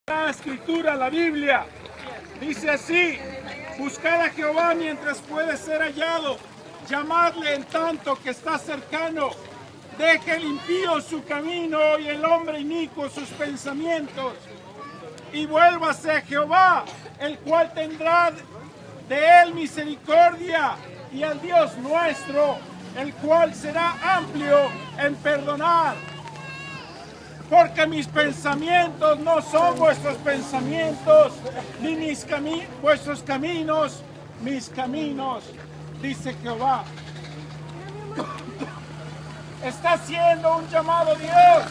La Escritura, la Biblia, dice así: buscad a Jehová mientras puede ser hallado, llamadle en tanto que está cercano. Deje el impío su camino y el hombre inicuo sus pensamientos, y vuélvase a Jehová, el cual tendrá de él misericordia, y al Dios nuestro, el cual será amplio en perdonar. Porque mis pensamientos no son vuestros pensamientos, ni vuestros caminos, mis caminos, dice Jehová. Está haciendo un llamado Dios.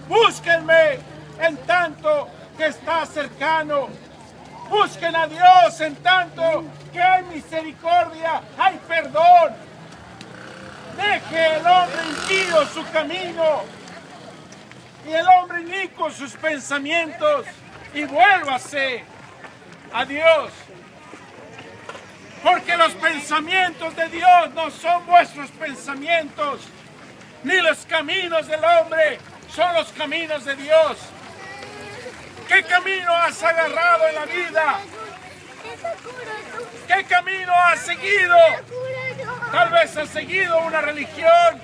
Búsquenme en tanto que está cercano. Busquen a Dios en tanto que hay misericordia, hay perdón. Deje el hombre impío su camino y el hombre inicuo sus pensamientos, y vuélvase a Dios. Porque los pensamientos de Dios no son vuestros pensamientos, ni los caminos del hombre son los caminos de Dios. ¿Qué camino has agarrado en la vida? ¿Qué camino has seguido? Tal vez has seguido una religión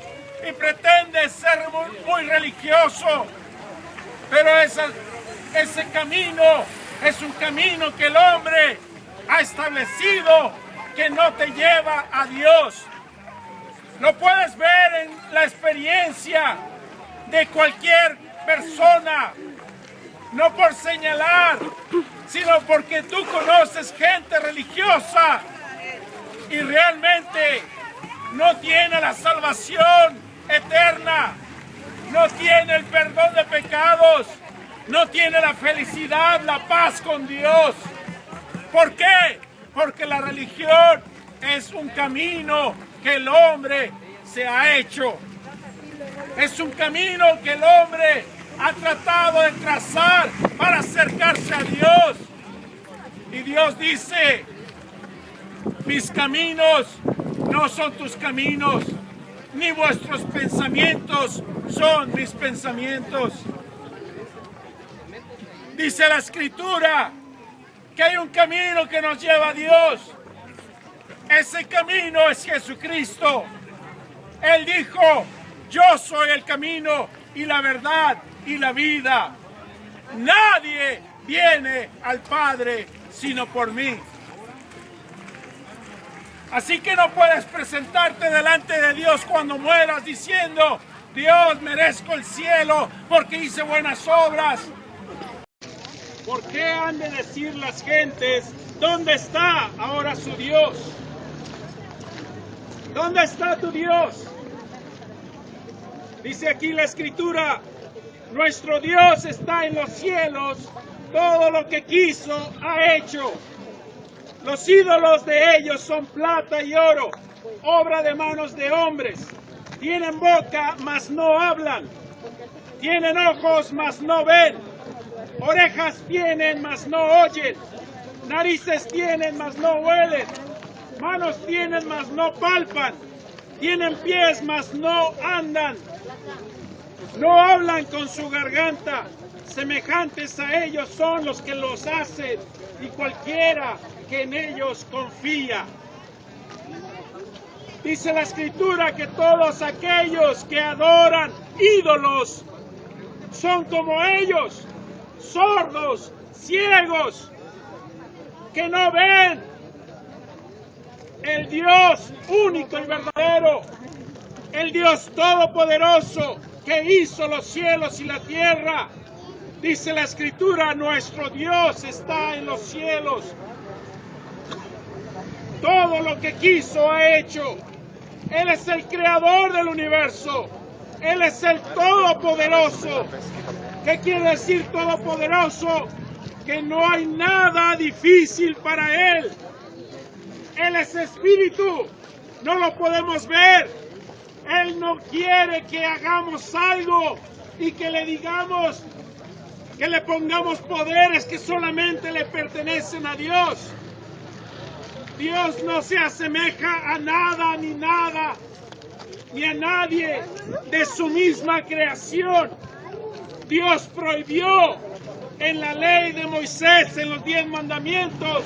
y pretendes ser muy religioso, pero ese camino es un camino que el hombre ha establecido que no te lleva a Dios. Lo puedes ver en la experiencia de cualquier persona, no por señalar, sino porque tú conoces gente religiosa y realmente no tiene la salvación eterna, no tiene el perdón de pecados, no tiene la felicidad, la paz con Dios. ¿Por qué? Porque la religión es un camino que el hombre se ha hecho. Es un camino que el hombre ha tratado de trazar para acercarse a Dios. Y Dios dice: mis caminos no son tus caminos, ni vuestros pensamientos son mis pensamientos. Dice la Escritura que hay un camino que nos lleva a Dios. Ese camino es Jesucristo. Él dijo: yo soy el camino y la verdad y la vida. Nadie viene al Padre sino por mí. Así que no puedes presentarte delante de Dios cuando mueras diciendo: Dios, merezco el cielo porque hice buenas obras. ¿Por qué han de decir las gentes: ¿dónde está ahora su Dios? ¿Dónde está tu Dios? Dice aquí la Escritura: nuestro Dios está en los cielos, todo lo que quiso ha hecho. Los ídolos de ellos son plata y oro, obra de manos de hombres. Tienen boca, mas no hablan. Tienen ojos, mas no ven. Orejas tienen, mas no oyen. Narices tienen, mas no huelen. Manos tienen, mas no palpan. Tienen pies, mas no andan. No hablan con su garganta. Semejantes a ellos son los que los hacen, y cualquiera que en ellos confía. Dice la Escritura que todos aquellos que adoran ídolos son como ellos, sordos, ciegos, que no ven el Dios único y verdadero, el Dios todopoderoso que hizo los cielos y la tierra. Dice la Escritura: nuestro Dios está en los cielos. Todo lo que quiso ha hecho. Él es el creador del universo. Él es el todopoderoso. ¿Qué quiere decir todopoderoso? Que no hay nada difícil para Él. Él es espíritu. No lo podemos ver. Él no quiere que hagamos algo y que le digamos, que le pongamos poderes que solamente le pertenecen a Dios. Dios no se asemeja a nada ni nada, ni a nadie de su misma creación. Dios prohibió en la ley de Moisés, en los 10 mandamientos,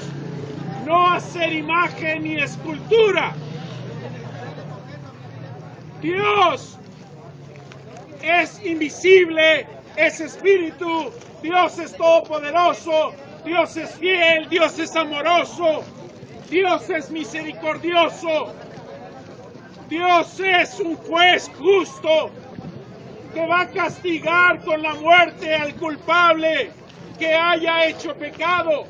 no hacer imagen ni escultura. Dios es invisible, es espíritu, Dios es todopoderoso, Dios es fiel, Dios es amoroso, Dios es misericordioso, Dios es un juez justo que va a castigar con la muerte al culpable que haya hecho pecado.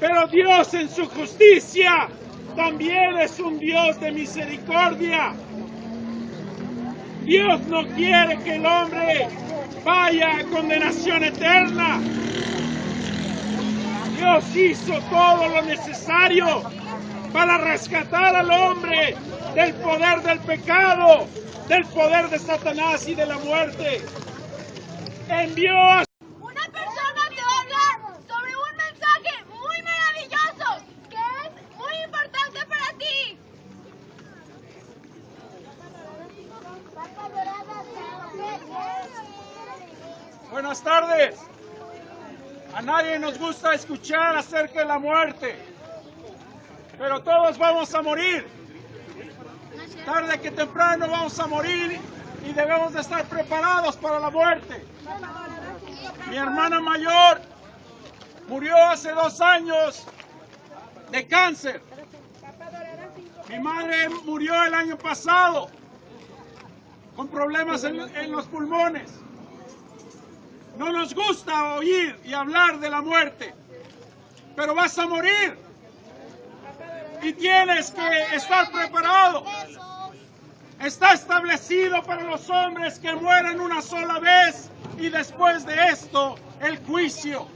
Pero Dios en su justicia también es un Dios de misericordia. Dios no quiere que el hombre vaya a condenación eterna. Dios hizo todo lo necesario para rescatar al hombre del poder del pecado, del poder de Satanás y de la muerte. Envió a una persona te va a hablar sobre un mensaje muy maravilloso que es muy importante para ti. Buenas tardes. A nadie nos gusta escuchar acerca de la muerte, pero todos vamos a morir. Tarde que temprano vamos a morir y debemos de estar preparados para la muerte. Mi hermana mayor murió hace 2 años de cáncer. Mi madre murió el año pasado con problemas en los pulmones. No nos gusta oír y hablar de la muerte, pero vas a morir y tienes que estar preparado. Está establecido para los hombres que mueren una sola vez y después de esto el juicio.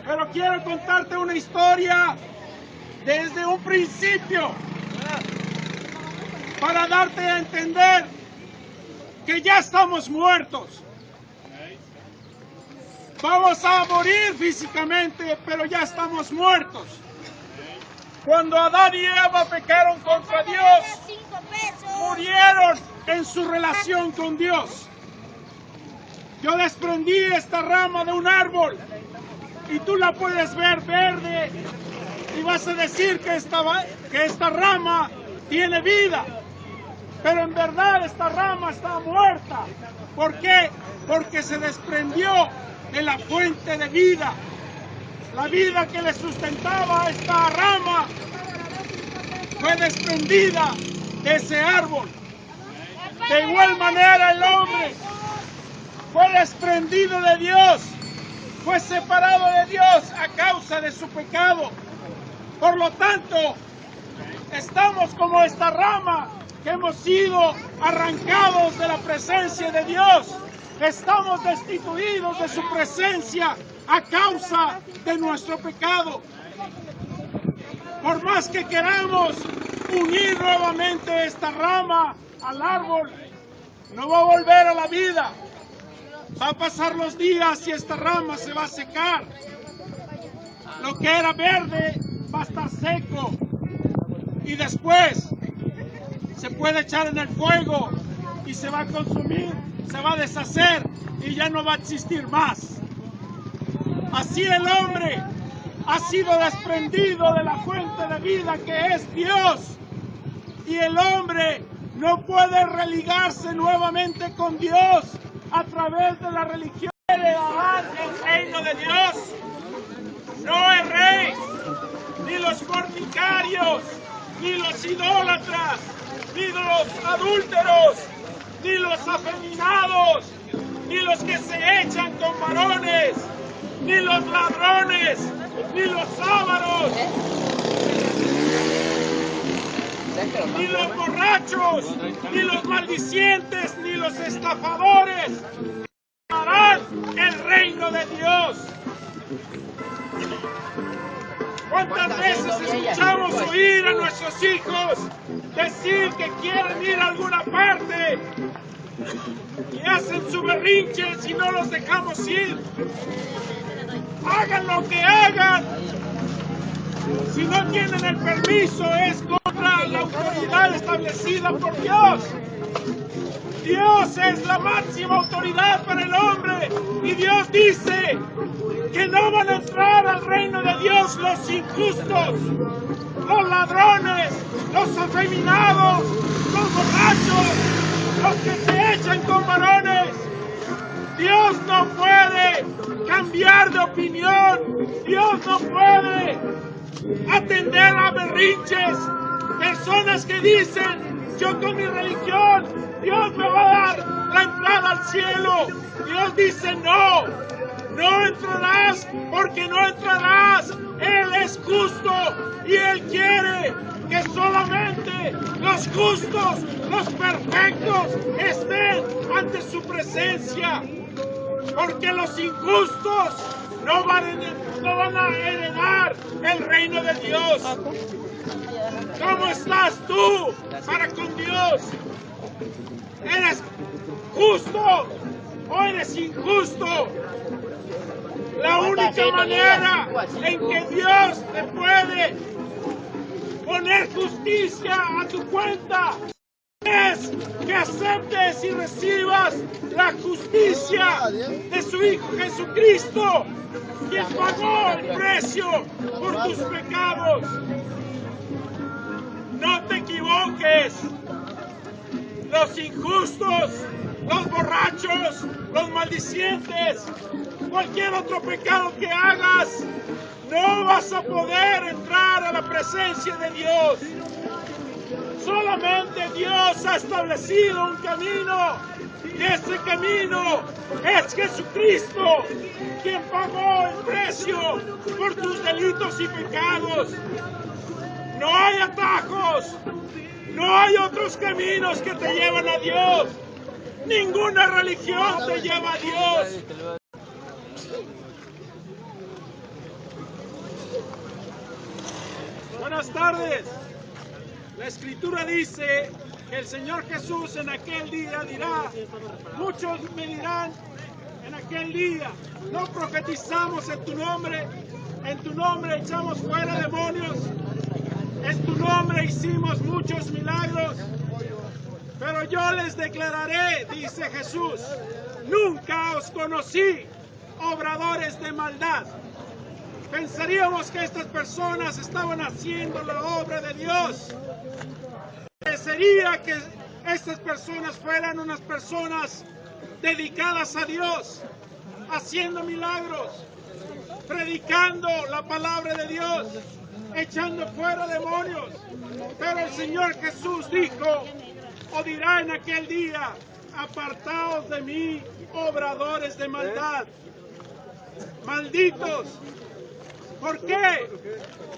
Pero quiero contarte una historia desde un principio para darte a entender que ya estamos muertos. Vamos a morir físicamente, pero ya estamos muertos. Cuando Adán y Eva pecaron contra Dios, murieron en su relación con Dios. Yo desprendí esta rama de un árbol y tú la puedes ver verde y vas a decir que esta rama tiene vida, pero en verdad esta rama está muerta. ¿Por qué? Porque se desprendió de la fuente de vida. La vida que le sustentaba a esta rama fue desprendida de ese árbol. De igual manera el hombre fue desprendido de Dios, fue separado de Dios a causa de su pecado. Por lo tanto, estamos como esta rama que hemos sido arrancados de la presencia de Dios. Estamos destituidos de su presencia a causa de nuestro pecado. Por más que queramos unir nuevamente esta rama al árbol, no va a volver a la vida. Va a pasar los días y esta rama se va a secar. Lo que era verde va a estar seco y después se puede echar en el fuego y se va a consumir, se va a deshacer y ya no va a existir más. Así el hombre ha sido desprendido de la fuente de vida que es Dios, y el hombre no puede religarse nuevamente con Dios a través de la religión. Heredarán el reino de Dios, no el rey, ni los fornicarios, ni los idólatras, ni los adúlteros, ni los afeminados, ni los que se echan con varones, ni los ladrones, ni los ávaros, ni los borrachos, ni los maldicientes, ni los estafadores harán el reino de Dios. ¿Cuántas veces escuchamos oír a nuestros hijos decir que quieren ir a alguna parte y hacen su berrinche si no los dejamos ir? Hagan lo que hagan, si no tienen el permiso es contra la autoridad establecida por Dios. Dios es la máxima autoridad para el hombre. dice que no van a entrar al reino de Dios los injustos, los ladrones, los afeminados, los borrachos, los que se echan con varones. Dios no puede cambiar de opinión. Dios no puede atender a berrinches. Personas que dicen, yo con mi religión, Dios me va a dar la entrada al cielo. Dios dice, no, no entrarás porque no entrarás. Él es justo y Él quiere que solamente los justos, los perfectos estén ante su presencia. Porque los injustos no van a heredar el reino de Dios. ¿Cómo estás tú para con Dios? ¿Eres justo o eres injusto? La única manera en que Dios te puede poner justicia a tu cuenta es que aceptes y recibas la justicia de su Hijo Jesucristo, quien pagó el precio por tus pecados. No te equivoques. Los injustos, los borrachos, los maldicientes, cualquier otro pecado que hagas, no vas a poder entrar a la presencia de Dios. Solamente Dios ha establecido un camino, y ese camino es Jesucristo, quien pagó el precio por tus delitos y pecados. No hay atajos, no hay otros caminos que te llevan a Dios. Ninguna religión te lleva a Dios. Buenas tardes. La Escritura dice que el Señor Jesús en aquel día dirá, muchos me dirán en aquel día, no profetizamos en tu nombre echamos fuera demonios, en tu nombre hicimos muchos milagros, pero yo les declararé, dice Jesús, nunca os conocí, obradores de maldad. Pensaríamos que estas personas estaban haciendo la obra de Dios. Parecería que estas personas fueran unas personas dedicadas a Dios, haciendo milagros, predicando la palabra de Dios, echando fuera demonios. Pero el Señor Jesús dijo, o dirá en aquel día, apartaos de mí, obradores de maldad, malditos. ¿Por qué?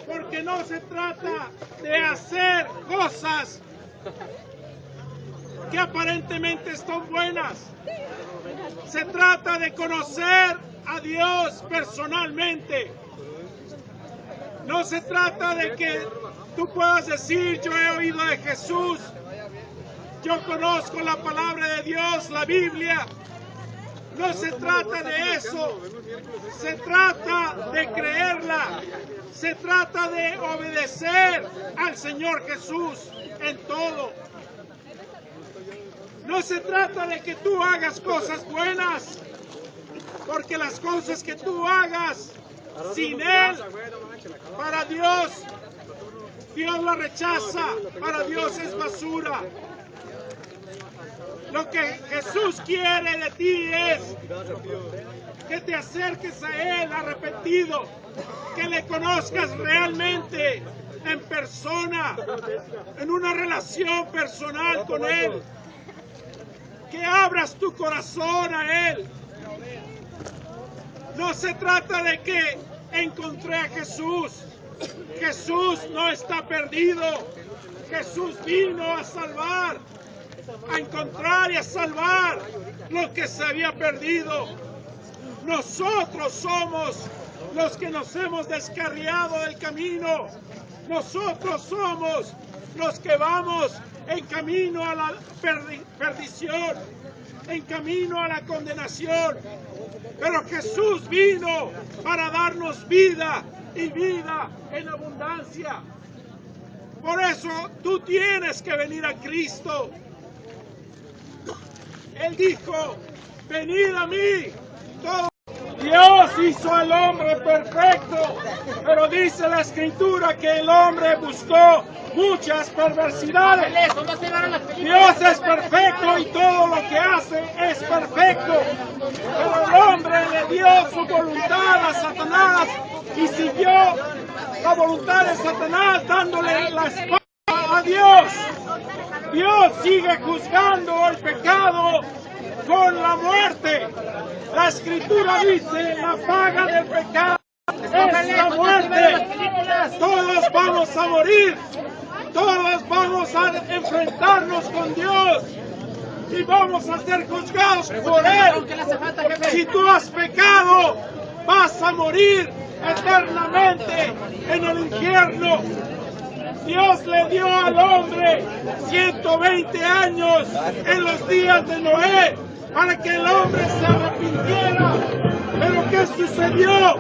Porque no se trata de hacer cosas que aparentemente son buenas. Se trata de conocer a Dios personalmente. No se trata de que tú puedas decir, yo he oído de Jesús, yo conozco la palabra de Dios, la Biblia. No se trata de eso, se trata de creerla, se trata de obedecer al Señor Jesús en todo. No se trata de que tú hagas cosas buenas, porque las cosas que tú hagas sin Él, para Dios, Dios la rechaza, para Dios es basura. Lo que Jesús quiere de ti es que te acerques a Él arrepentido, que le conozcas realmente en persona, en una relación personal con Él, que abras tu corazón a Él. No se trata de que encontré a Jesús. Jesús no está perdido. Jesús vino a salvar, a encontrar y a salvar lo que se había perdido. Nosotros somos los que nos hemos descarriado del camino. Nosotros somos los que vamos en camino a la perdición, en camino a la condenación. Pero Jesús vino para darnos vida y vida en abundancia. Por eso tú tienes que venir a Cristo. Él dijo, venid a mí, todos Dios hizo al hombre perfecto, pero dice la Escritura que el hombre buscó muchas perversidades. Dios es perfecto y todo lo que hace es perfecto, pero el hombre le dio su voluntad a Satanás y siguió la voluntad de Satanás dándole la espalda a Dios. Dios sigue juzgando el pecado con la muerte. La Escritura dice, la paga del pecado es la muerte. Todos vamos a morir. Todos vamos a enfrentarnos con Dios. Y vamos a ser juzgados por Él. Si tú has pecado, vas a morir eternamente en el infierno. Dios le dio al hombre 120 años en los días de Noé para que el hombre se arrepintiera. Pero ¿qué sucedió?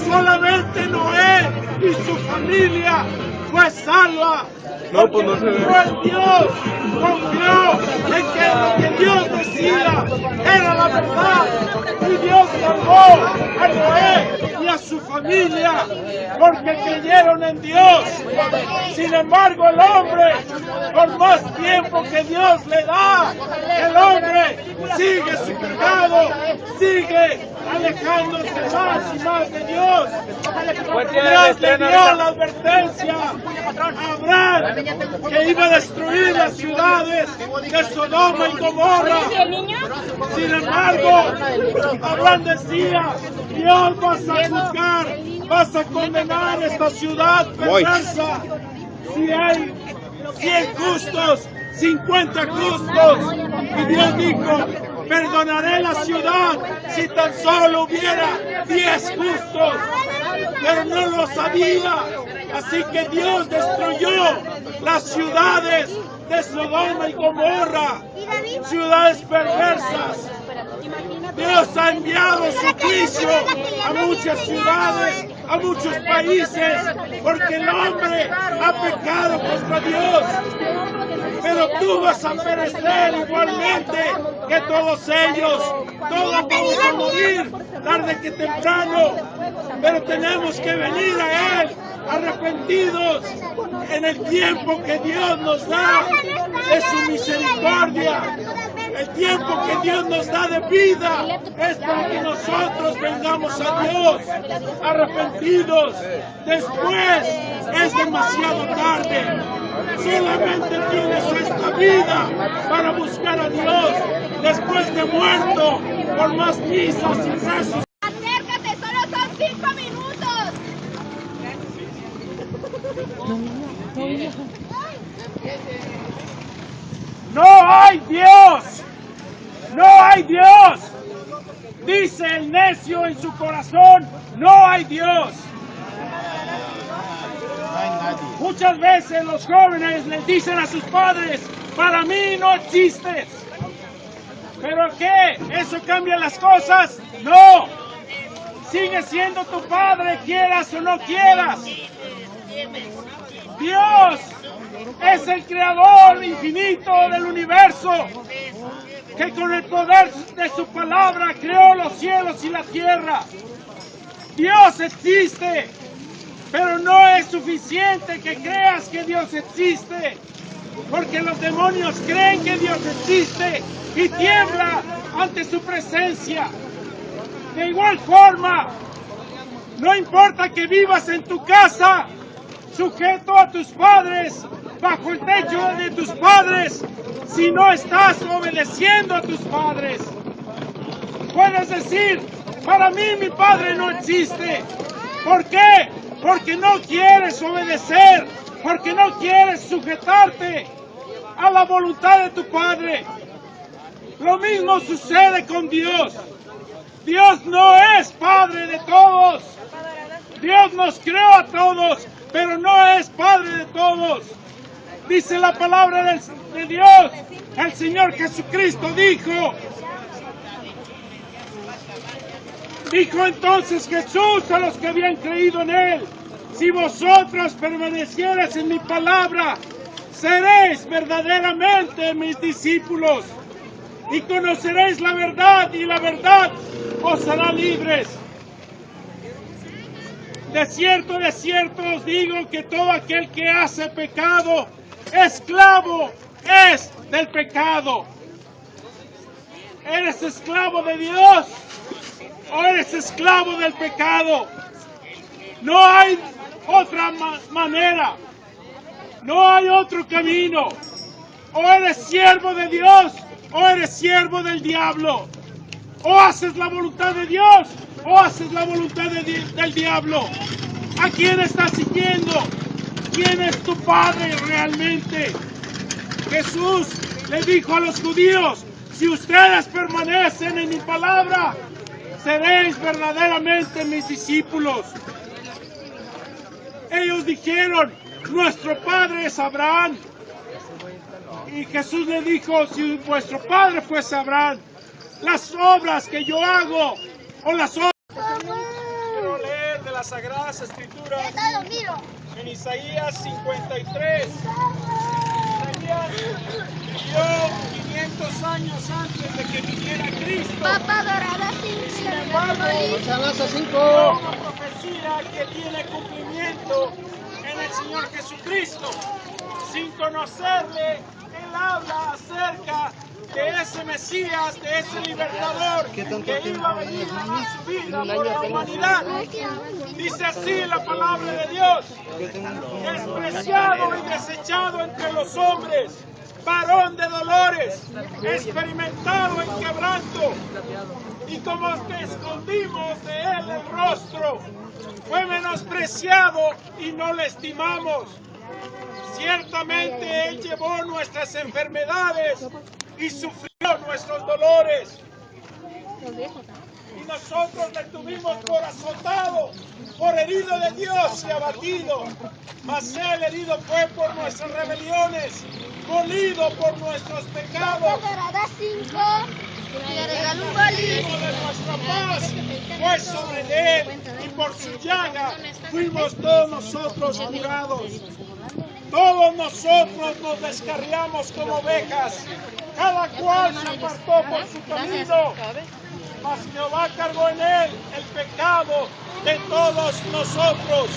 Solamente Noé y su familia fue salva. No, pues no se ve. Pues Dios confió en que lo que Dios decía era la verdad. Y Dios salvó a Noé y a su familia porque creyeron en Dios. Sin embargo, el hombre, por más tiempo que Dios le da, el hombre sigue su pecado, sigue alejándose más y más de Dios. Dios le dio la advertencia a Abraham que iba a destruir las ciudades de Sodoma y Gomorra. Sin embargo, Abraham decía, Dios vas a juzgar, vas a condenar esta ciudad perversa. Si hay 100 justos, 50 justos. Y Dios dijo, perdonaré la ciudad si tan solo hubiera 10 justos. Pero no lo sabía. Así que Dios destruyó las ciudades de Sodoma y Gomorra, ciudades perversas. Dios ha enviado su juicio a muchas ciudades, a muchos países, porque el hombre ha pecado contra Dios. Pero tú vas a perecer igualmente que todos ellos. Todos vamos a morir tarde que temprano. Pero tenemos que venir a Él arrepentidos en el tiempo que Dios nos da de su misericordia. El tiempo que Dios nos da de vida es para que nosotros vengamos a Dios arrepentidos. Después es demasiado tarde. Solamente tienes esta vida para buscar a Dios. Después de muerto, por más misas y rezos. Acércate, solo son 5 minutos. ¡No hay Dios! ¡No hay Dios! Dice el necio en su corazón, no hay Dios. Muchas veces los jóvenes les dicen a sus padres, para mí no existes. ¿Pero qué? ¿Eso cambia las cosas? No. Sigue siendo tu padre, quieras o no quieras. Dios es el creador infinito del universo, que con el poder de su palabra creó los cielos y la tierra. Dios existe, pero no es suficiente que creas que Dios existe, porque los demonios creen que Dios existe y tiemblan ante su presencia. De igual forma, no importa que vivas en tu casa, sujeto a tus padres, bajo el techo de tus padres, si no estás obedeciendo a tus padres. Puedes decir, para mí mi padre no existe. ¿Por qué? Porque no quieres obedecer, porque no quieres sujetarte a la voluntad de tu padre. Lo mismo sucede con Dios. Dios no es padre de todos. Dios nos creó a todos, pero no es padre de todos. Dice la palabra de Dios, el Señor Jesucristo dijo entonces Jesús a los que habían creído en Él, si vosotros permaneciereis en mi palabra, seréis verdaderamente mis discípulos y conoceréis la verdad, y la verdad os hará libres. De cierto os digo que todo aquel que hace pecado, esclavo es del pecado. ¿Eres esclavo de Dios o eres esclavo del pecado? No hay otra manera, no hay otro camino. O eres siervo de Dios o eres siervo del diablo. O haces la voluntad de Dios o haces la voluntad del diablo. ¿A quién estás siguiendo? ¿Quién es tu padre realmente? Jesús le dijo a los judíos: si ustedes permanecen en mi palabra, seréis verdaderamente mis discípulos. Ellos dijeron: nuestro padre es Abraham. Y Jesús le dijo: si vuestro padre fuese Abraham, las obras que yo hago, o las obras... Quiero leer de las Sagradas Escrituras en Isaías 53. Isaías vivió 500 años antes de que viniera Cristo. Sin embargo, es una profecía que tiene cumplimiento en el Señor Jesucristo. Sin conocerle, Él habla acerca de ese Mesías, de ese libertador que iba a venir a dar su vida por la humanidad. Dice así la palabra de Dios: despreciado y desechado entre los hombres, varón de dolores, experimentado en quebranto, y como que escondimos de él el rostro, fue menospreciado y no le estimamos. Ciertamente Él llevó nuestras enfermedades y sufrió nuestros dolores. Y nosotros le tuvimos por azotado, por herido de Dios y abatido. Mas Él herido fue por nuestras rebeliones, molido por nuestros pecados. El castigo de nuestra paz fue sobre Él, y por su llaga fuimos todos nosotros curados. Todos nosotros nos descarriamos como ovejas, cada cual se apartó por su camino, mas Jehová cargó en él el pecado de todos nosotros.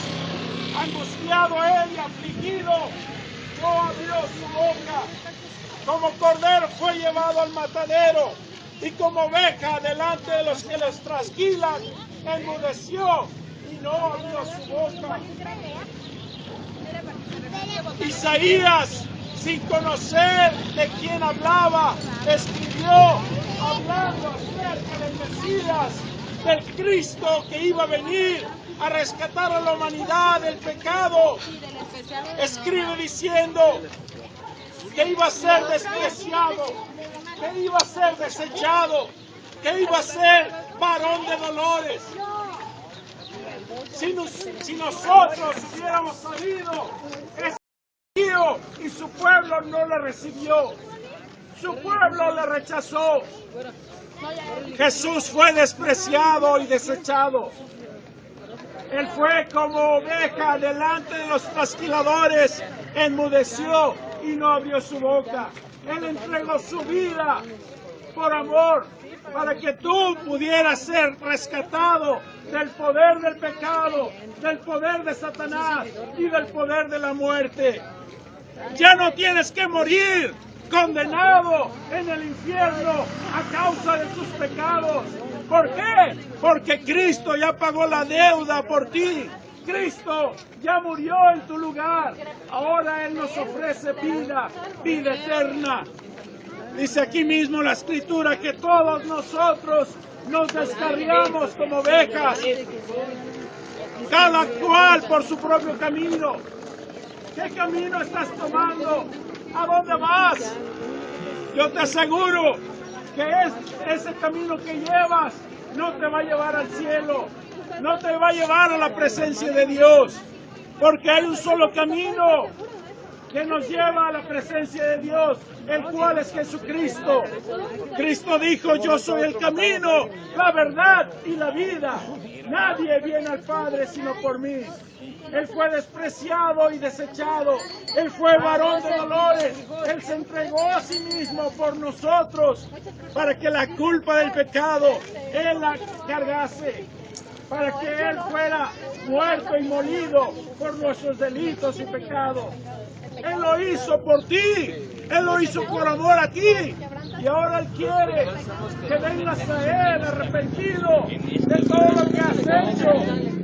Angustiado él y afligido, no abrió su boca. Como cordero fue llevado al matadero, y como oveja delante de los que les trasquilan, enmudeció y no abrió su boca. Isaías, sin conocer de quién hablaba, escribió hablando acerca del Mesías, del Cristo que iba a venir a rescatar a la humanidad del pecado. Escribe diciendo que iba a ser despreciado, que iba a ser desechado, que iba a ser varón de dolores. Si nosotros hubiéramos sabido, y su pueblo no le recibió, su pueblo le rechazó. Jesús fue despreciado y desechado. Él fue como oveja delante de los trasquiladores, enmudeció y no abrió su boca. Él entregó su vida por amor, para que tú pudieras ser rescatado del poder del pecado, del poder de Satanás y del poder de la muerte. Ya no tienes que morir condenado en el infierno a causa de tus pecados. ¿Por qué? Porque Cristo ya pagó la deuda por ti. Cristo ya murió en tu lugar. Ahora Él nos ofrece vida, vida eterna. Dice aquí mismo la Escritura que todos nosotros nos descarriamos como ovejas, cada cual por su propio camino. ¿Qué camino estás tomando? ¿A dónde vas? Yo te aseguro que ese camino que llevas no te va a llevar al cielo, no te va a llevar a la presencia de Dios, porque hay un solo camino. que nos lleva a la presencia de Dios, el cual es Jesucristo. Cristo dijo: yo soy el camino, la verdad y la vida. Nadie viene al Padre sino por mí. Él fue despreciado y desechado. Él fue varón de dolores. Él se entregó a sí mismo por nosotros para que la culpa del pecado Él la cargase, para que Él fuera muerto y molido por nuestros delitos y pecados. Él lo hizo por ti, Él lo hizo por amor a ti, y ahora Él quiere que vengas a Él arrepentido de todo lo que has hecho,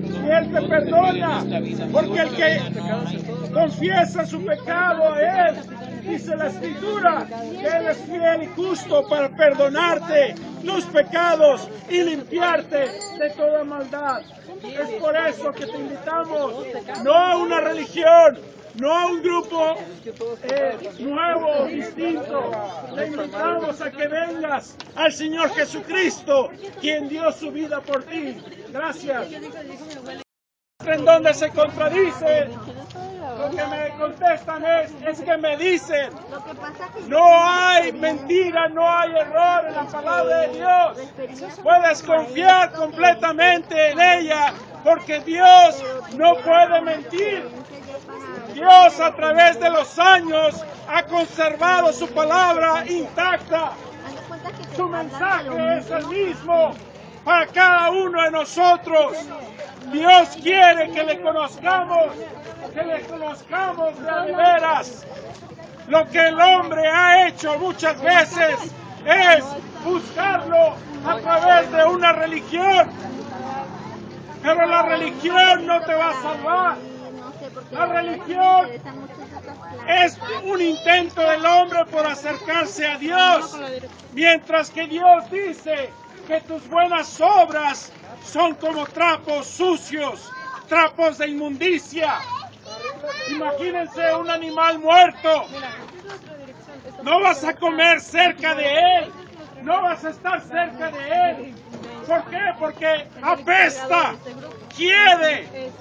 y Él te perdona, porque el que confiesa su pecado a Él, dice la Escritura, que Él es fiel y justo para perdonarte tus pecados y limpiarte de toda maldad. Es por eso que te invitamos, no a una religión, no a un grupo nuevo, distinto. Le invitamos a que vengas al Señor Jesucristo, quien dio su vida por ti. Gracias. En donde se contradice, lo que me contestan es que me dicen: no hay mentira, no hay error en la palabra de Dios. Puedes confiar completamente en ella, porque Dios no puede mentir. Dios, a través de los años, ha conservado su palabra intacta. Su mensaje es el mismo para cada uno de nosotros. Dios quiere que le conozcamos de veras. Lo que el hombre ha hecho muchas veces es buscarlo a través de una religión. Pero la religión no te va a salvar. La religión es un intento del hombre por acercarse a Dios, mientras que Dios dice que tus buenas obras son como trapos sucios, trapos de inmundicia. Imagínense un animal muerto. No vas a comer cerca de él, no vas a estar cerca de él. ¿Por qué? Porque apesta, quiere.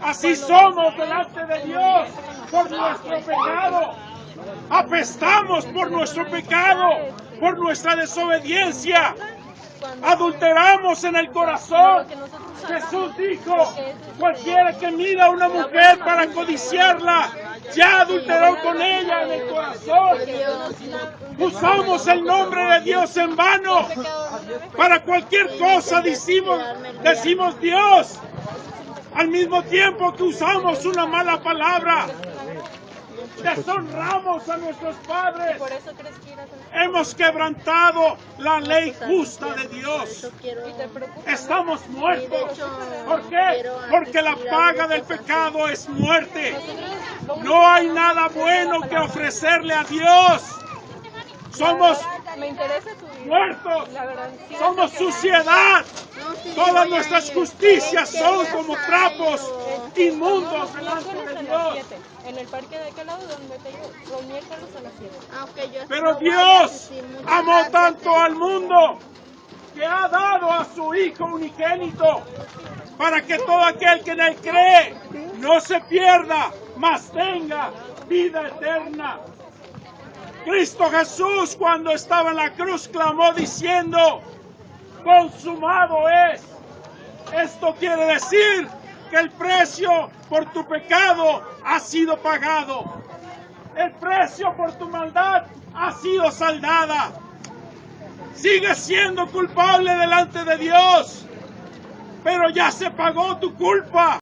Así somos delante de Dios por nuestro pecado. Apestamos por nuestro pecado, por nuestra desobediencia. Adulteramos en el corazón. Jesús dijo: cualquiera que mira a una mujer para codiciarla, ya adulteró con ella en el corazón. Usamos el nombre de Dios en vano. Para cualquier cosa decimos Dios, al mismo tiempo que usamos una mala palabra. Deshonramos a nuestros padres. Hemos quebrantado la ley justa de Dios. Estamos muertos. ¿Por qué? Porque la paga del pecado es muerte. No hay nada bueno que ofrecerle a Dios. Somos muertos, somos suciedad. Todas nuestras justicias son como trapos inmundos delante de Dios. En el parque de aquel lado donde te digo, los miércoles a las 7. Pero Dios amó tanto al mundo que ha dado a su Hijo unigénito, para que todo aquel que en él cree no se pierda, mas tenga vida eterna. Cristo Jesús, cuando estaba en la cruz, clamó diciendo: consumado es. Esto quiere decir que el precio por tu pecado ha sido pagado. El precio por tu maldad ha sido saldada. Sigues siendo culpable delante de Dios, pero ya se pagó tu culpa.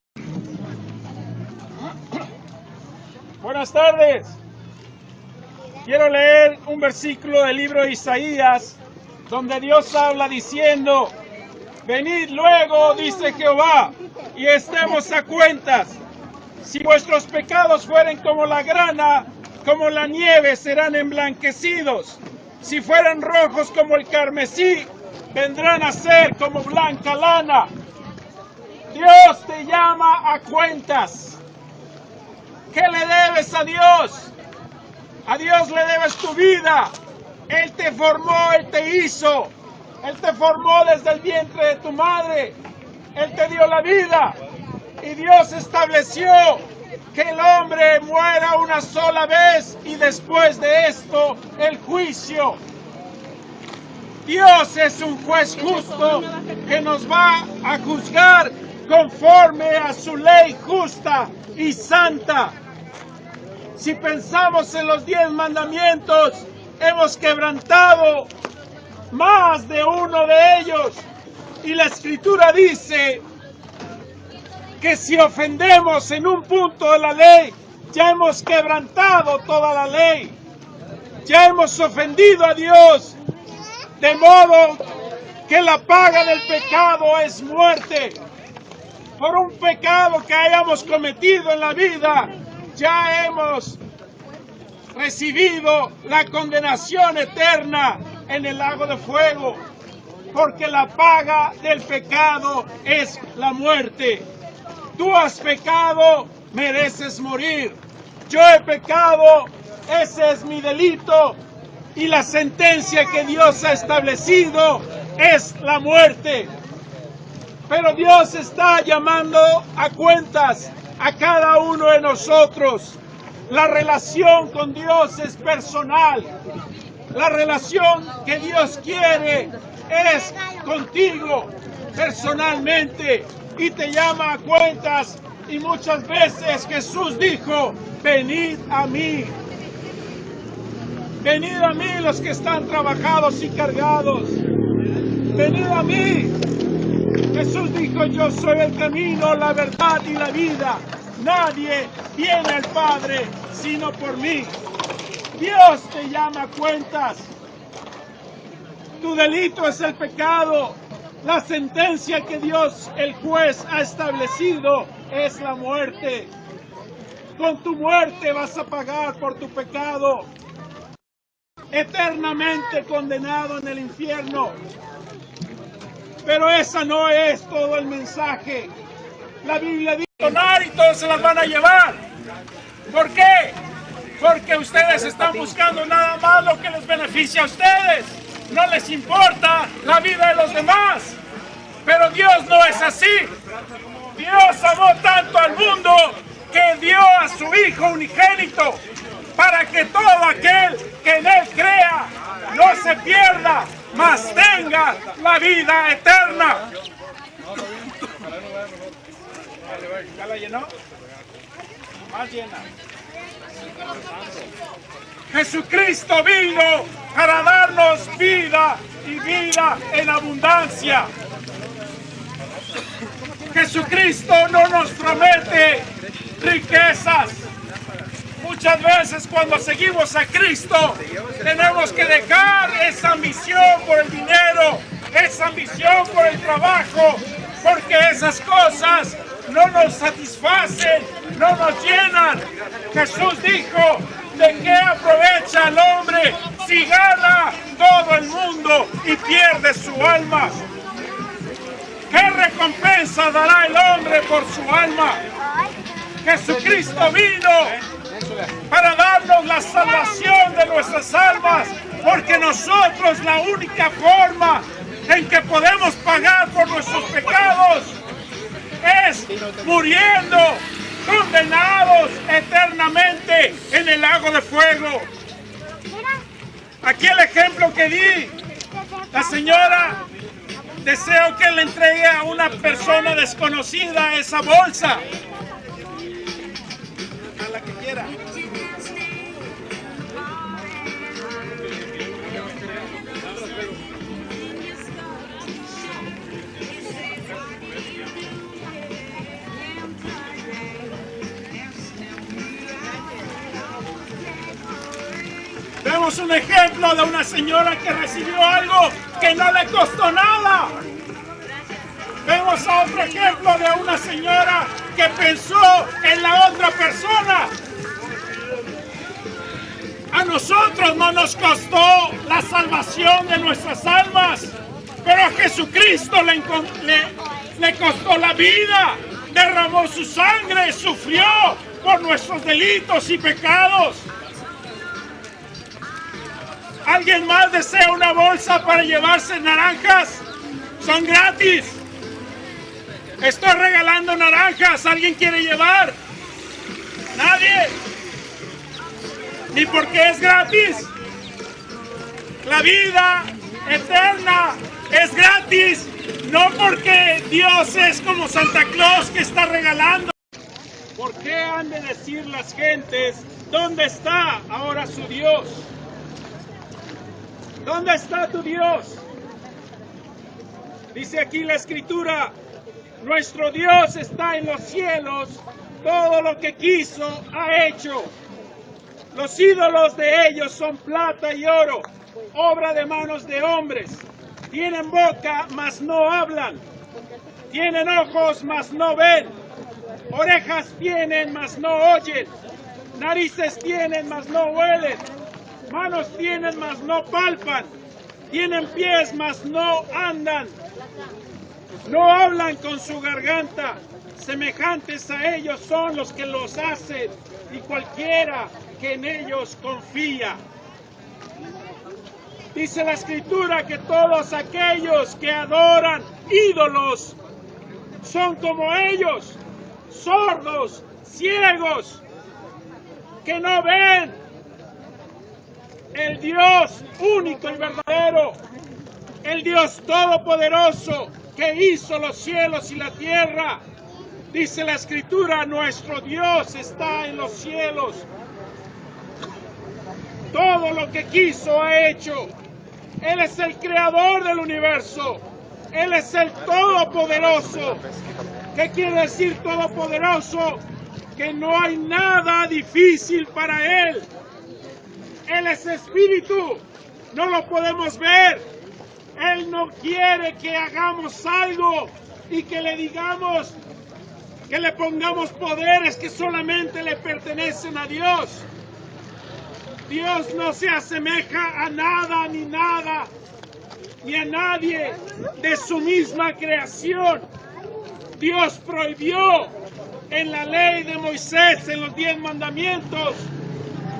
Buenas tardes. Quiero leer un versículo del libro de Isaías, donde Dios habla diciendo: venid luego, dice Jehová, y estemos a cuentas. Si vuestros pecados fueren como la grana, como la nieve serán emblanquecidos. Si fueran rojos como el carmesí, vendrán a ser como blanca lana. Dios te llama a cuentas. ¿Qué le debes a Dios? A Dios le debes tu vida. Él te formó, Él te hizo. Él te formó desde el vientre de tu madre. Él te dio la vida. Y Dios estableció que el hombre muera una sola vez y después de esto el juicio. Dios es un juez justo que nos va a juzgar conforme a su ley justa y santa. Si pensamos en los 10 mandamientos, hemos quebrantado más de uno de ellos. Y la Escritura dice que si ofendemos en un punto de la ley, ya hemos quebrantado toda la ley. Ya hemos ofendido a Dios, de modo que la paga del pecado es muerte. Por un pecado que hayamos cometido en la vida, ya hemos recibido la condenación eterna en el lago de fuego, porque la paga del pecado es la muerte. Tú has pecado, mereces morir. Yo he pecado, ese es mi delito, y la sentencia que Dios ha establecido es la muerte. Pero Dios está llamando a cuentas a cada uno de nosotros. La relación con Dios es personal. La relación que Dios quiere es contigo personalmente y te llama a cuentas. Y muchas veces Jesús dijo: venid a mí. Venid a mí los que están trabajados y cargados. Venid a mí. Jesús dijo: yo soy el camino, la verdad y la vida. Nadie viene al Padre sino por mí. Dios te llama a cuentas. Tu delito es el pecado. La sentencia que Dios, el juez, ha establecido es la muerte. Con tu muerte vas a pagar por tu pecado. Eternamente condenado en el infierno. Pero esa no es todo el mensaje. La Biblia dice: y todos se las van a llevar. ¿Por qué? Porque ustedes están buscando nada más lo que les beneficia a ustedes. No les importa la vida de los demás. Pero Dios no es así. Dios amó tanto al mundo que dio a su Hijo unigénito para que todo aquel que en Él crea no se pierda, mas tenga la vida eterna. ¿Ya la llenó? Más llena. Jesucristo vino para darnos vida y vida en abundancia. Jesucristo no nos promete riquezas. Muchas veces cuando seguimos a Cristo tenemos que dejar esa ambición por el dinero, esa ambición por el trabajo, porque esas cosas no nos satisfacen, no nos llenan. Jesús dijo: ¿de qué aprovecha el hombre si gana todo el mundo y pierde su alma? ¿Qué recompensa dará el hombre por su alma? Jesucristo vino para darnos la salvación de nuestras almas, porque nosotros la única forma en que podemos pagar por nuestros pecados es muriendo, condenados eternamente en el lago de fuego. Aquí el ejemplo que di, la señora deseo que le entregue a una persona desconocida esa bolsa, a la que quiera. Vemos un ejemplo de una señora que recibió algo que no le costó nada. Vemos a otro ejemplo de una señora que pensó en la otra persona. A nosotros no nos costó la salvación de nuestras almas, pero a Jesucristo le costó la vida, derramó su sangre, sufrió por nuestros delitos y pecados. ¿Alguien más desea una bolsa para llevarse naranjas? Son gratis. Estoy regalando naranjas. ¿Alguien quiere llevar? Nadie. Ni porque es gratis. La vida eterna es gratis, no porque Dios es como Santa Claus que está regalando. ¿Por qué han de decir las gentes, ¿dónde está ahora su Dios? ¿Dónde está tu Dios? Dice aquí la Escritura, nuestro Dios está en los cielos, todo lo que quiso ha hecho. Los ídolos de ellos son plata y oro, obra de manos de hombres. Tienen boca, mas no hablan. Tienen ojos, mas no ven. Orejas tienen, mas no oyen. Narices tienen, mas no huelen. Manos tienen, mas no palpan. Tienen pies, mas no andan. No hablan con su garganta. Semejantes a ellos son los que los hacen, y cualquiera que en ellos confía. Dice la Escritura que todos aquellos que adoran ídolos son como ellos, sordos, ciegos, que no ven. El Dios único y verdadero, el Dios todopoderoso que hizo los cielos y la tierra. Dice la Escritura, nuestro Dios está en los cielos. Todo lo que quiso ha hecho. Él es el creador del universo. Él es el todopoderoso. ¿Qué quiere decir todopoderoso? Que no hay nada difícil para Él. Él es espíritu. No lo podemos ver. Él no quiere que hagamos algo y que le digamos, que le pongamos poderes que solamente le pertenecen a Dios. Dios no se asemeja a nada ni a nadie de su misma creación. Dios prohibió en la ley de Moisés, en los 10 mandamientos,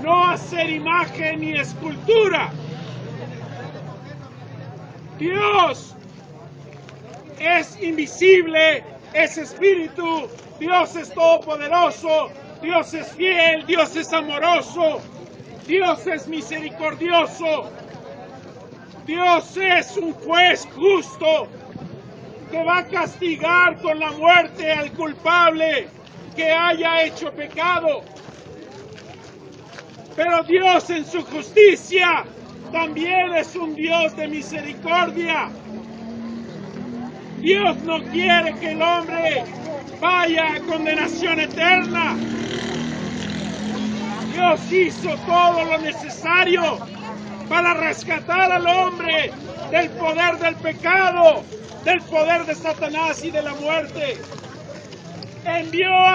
no hacer imagen ni escultura. Dios es invisible, es espíritu, Dios es todopoderoso, Dios es fiel, Dios es amoroso. Dios es misericordioso. Dios es un juez justo que va a castigar con la muerte al culpable que haya hecho pecado. Pero Dios en su justicia también es un Dios de misericordia. Dios no quiere que el hombre vaya a condenación eterna. Dios hizo todo lo necesario para rescatar al hombre del poder del pecado, del poder de Satanás y de la muerte. Envió